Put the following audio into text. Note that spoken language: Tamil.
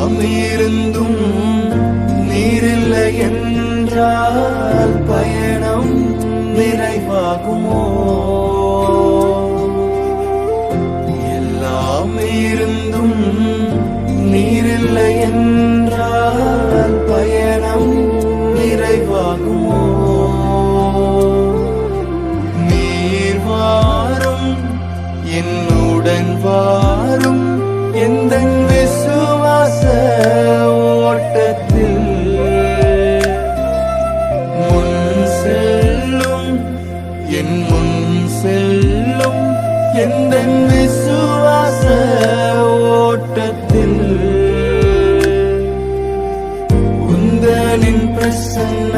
எல்லாம் இருந்தும் நீரில்லை என்றால் பயணம் நிறைவாகுமோ? எல்லாம் இருந்தும் நீரில்லை என்றால் பயணம் நிறைவாகுமோ? நீர் வாரும் என்னுடன் வாரும் எந்தன் விசுவாச ஓட்டத்தில் முன் செல்லும் என் முன் செல்லும் எந்தன் விசுவாச ஓட்டத்தில் உந்தனின் பிரசன்னம்